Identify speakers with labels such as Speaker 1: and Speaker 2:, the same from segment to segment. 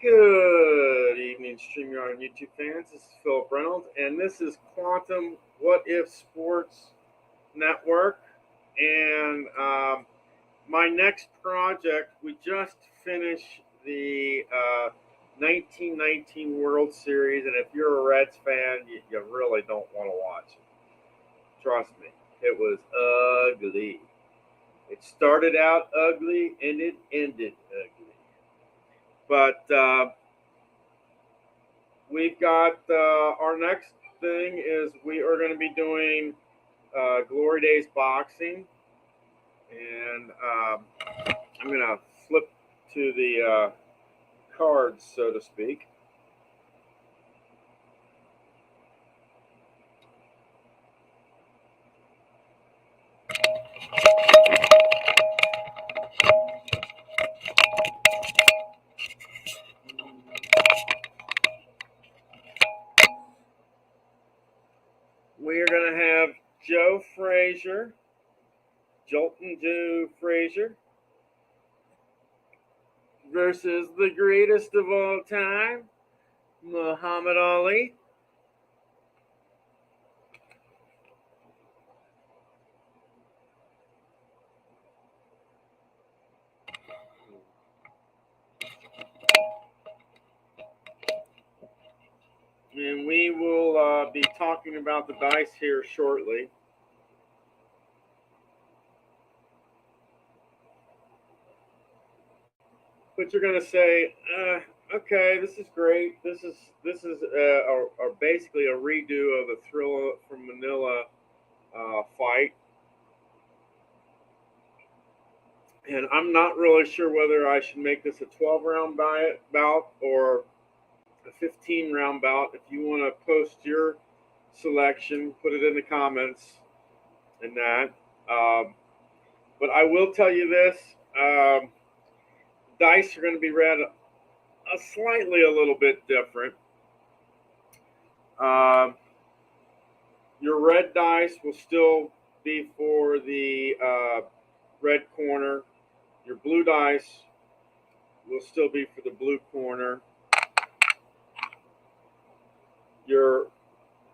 Speaker 1: Good evening, StreamYard and YouTube fans. This is Philip Reynolds, and this is Quantum What If Sports Network. And my next project, we just finished the 1919 World Series, and if you're a Reds fan, you really don't want to watch it. Trust me, it was ugly. It started out ugly, and it ended ugly. But we've got our next thing is we are going to be doing Glory Days boxing, and I'm going to flip to the cards, so to speak. We are going to have Joe Frazier, Jolton Joe Frazier, versus the greatest of all time, Muhammad Ali. And we will be talking about the dice here shortly. But you're going to say, okay, this is great. This is basically a redo of the Thrilla from Manila fight, and I'm not really sure whether I should make this a 12-round bout or a 15-round bout. If you want to post your selection, put it in the comments and that. But I will tell you this. Dice are going to be read slightly a little bit different. Your red dice will still be for the red corner. Your blue dice will still be for the blue corner. Your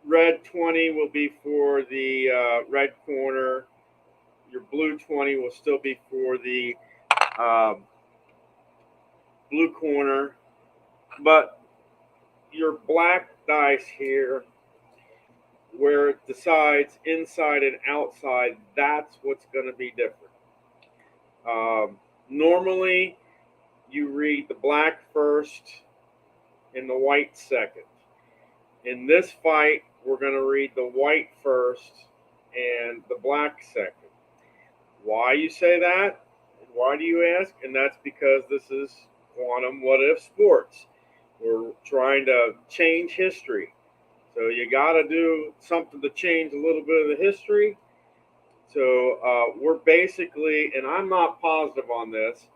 Speaker 1: red 20 will be for the red corner. Your blue 20 will still be for the blue corner. But your black dice here, where it decides inside and outside, that's what's going to be different. Normally, you read the black first and the white second. In this fight, we're going to read the white first and the black second. Why you say that? Why do you ask? And that's because this is Quantum What If Sports. We're trying to change history. So you got to do something to change a little bit of the history. So we're basically, and I'm not positive on this,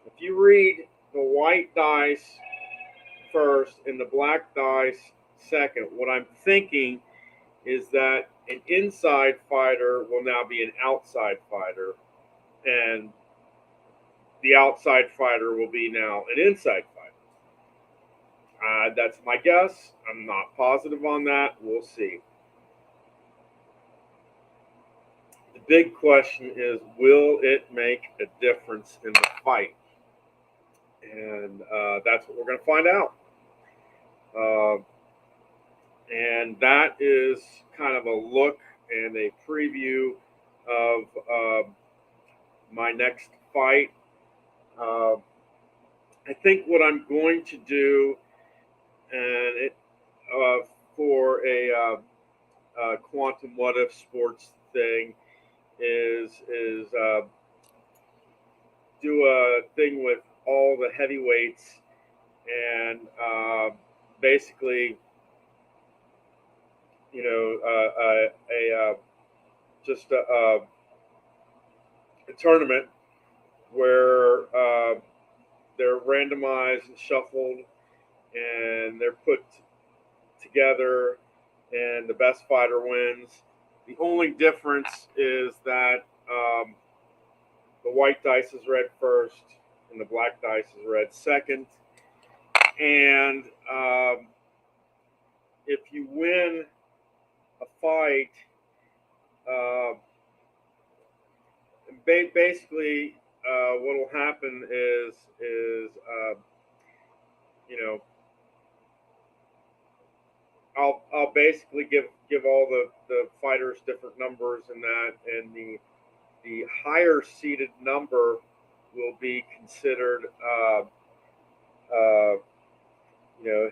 Speaker 1: if you read the white dice first and the black dice second, what I'm thinking is that an inside fighter will now be an outside fighter, and the outside fighter will be now an inside fighter. That's my guess. I'm not positive on that. We'll see. The big question is, will it make a difference in the fight? And that's what we're going to find out. And that is kind of a look and a preview of my next fight. I think what I'm going to do, and it for a Quantum What If Sports thing, is do a thing with all the heavyweights and basically, you know, just a tournament where they're randomized and shuffled, and they're put together, and the best fighter wins. The only difference is that the white dice is read first, and the black dice is read second. And if you win a fight, basically what will happen is you know, I'll basically give all the fighters different numbers and that, and the higher seeded number will be considered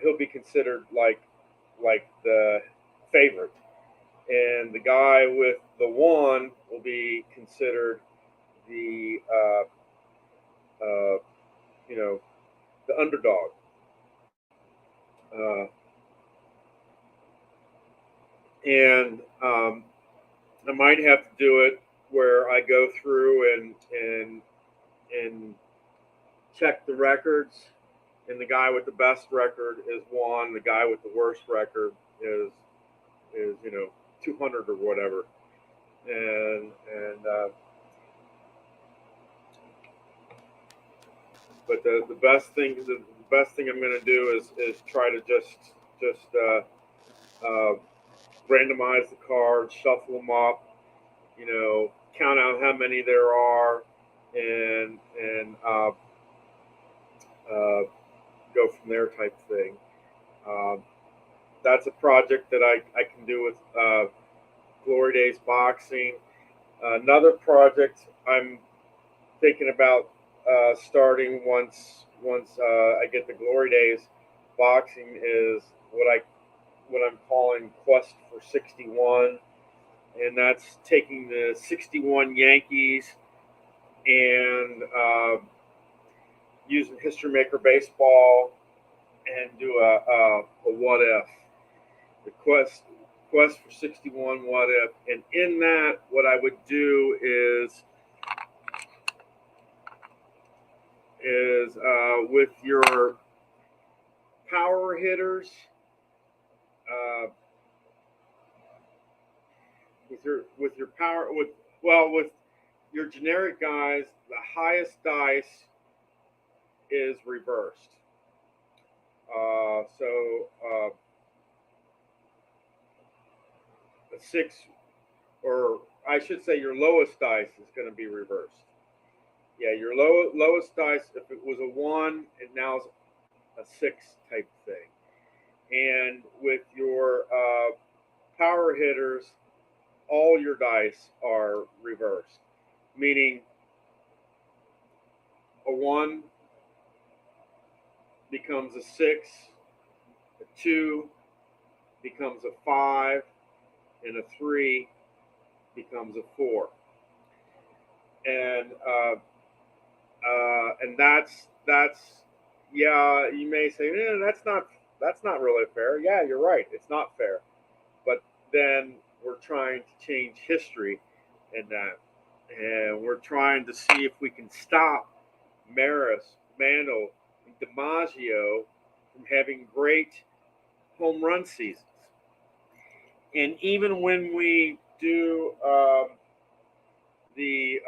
Speaker 1: he'll be considered like the favorite, and the guy with the one will be considered the uh, you know the underdog. Uh, and I might have to do it where I go through and check the records, and the guy with the best record is one. The guy with the worst record is 200 or whatever, and but the best thing I'm going to do is try to just uh, randomize the cards, shuffle them up, count out how many there are, and uh, go from there type thing. Um, that's a project that I can do with Glory Days Boxing. Another project I'm thinking about starting once I get the Glory Days Boxing is what I'm calling Quest for 61, and that's taking the 61 Yankees and using History Maker Baseball and do a what if. The quest for 61 what if, and in that what I would do is with your power hitters, uh, with your power with your generic guys, the highest dice is reversed. A six, or I should say, your lowest dice is going to be reversed. Yeah, your lowest dice, if it was a one, it now is a six type thing. And with your power hitters, all your dice are reversed, meaning a one becomes a six, a two becomes a five, and a three becomes a four. And that's yeah. You may say, that's not really fair. Yeah, you're right. It's not fair. But then we're trying to change history in that, and we're trying to see if we can stop Maris, Mantle, and DiMaggio from having great home run seasons. And even when we do the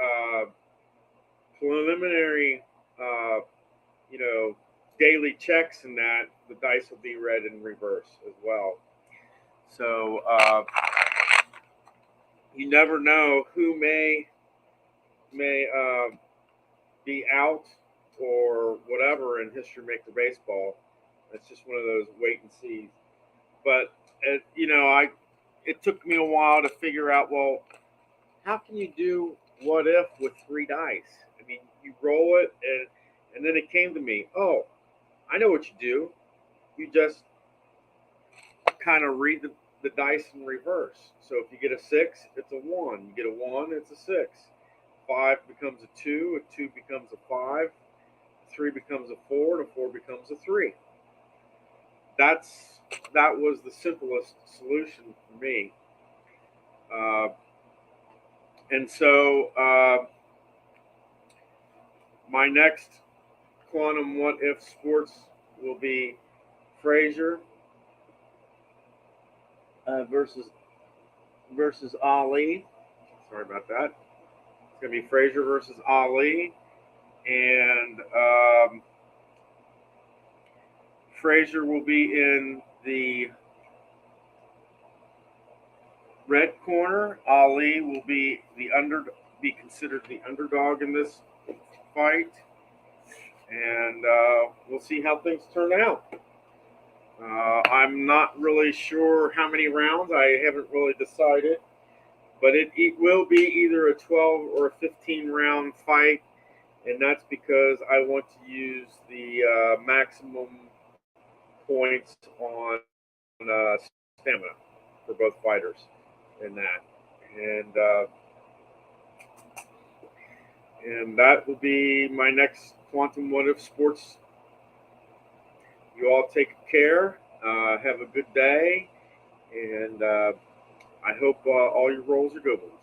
Speaker 1: preliminary, uh, daily checks and that, the dice will be read in reverse as well. So you never know who may be out or whatever in History Maker Baseball. It's just one of those wait and sees. But it took me a while to figure out, well, how can you do what if with three dice? I mean, you roll it, and then it came to me, oh, I know what you do. You just kind of read the dice in reverse. So if you get a six, it's a one. You get a one, it's a six. Five becomes a two becomes a five, a three becomes a four, and a four becomes a three. That was the simplest solution for me. And so my next quantum what if sports will be Frazier versus Ali. Sorry about that. It's going to be Frazier versus Ali, and Frazier will be in the red corner. Ali will be considered the underdog in this fight, and we'll see how things turn out. I'm not really sure how many rounds. I haven't really decided, but it will be either a 12 or a 15 round fight, and that's because I want to use the maximum points on stamina for both fighters in that, and and that will be my next Quantum What If Sports. You all take care. Have a good day, and I hope all your rolls are good ones.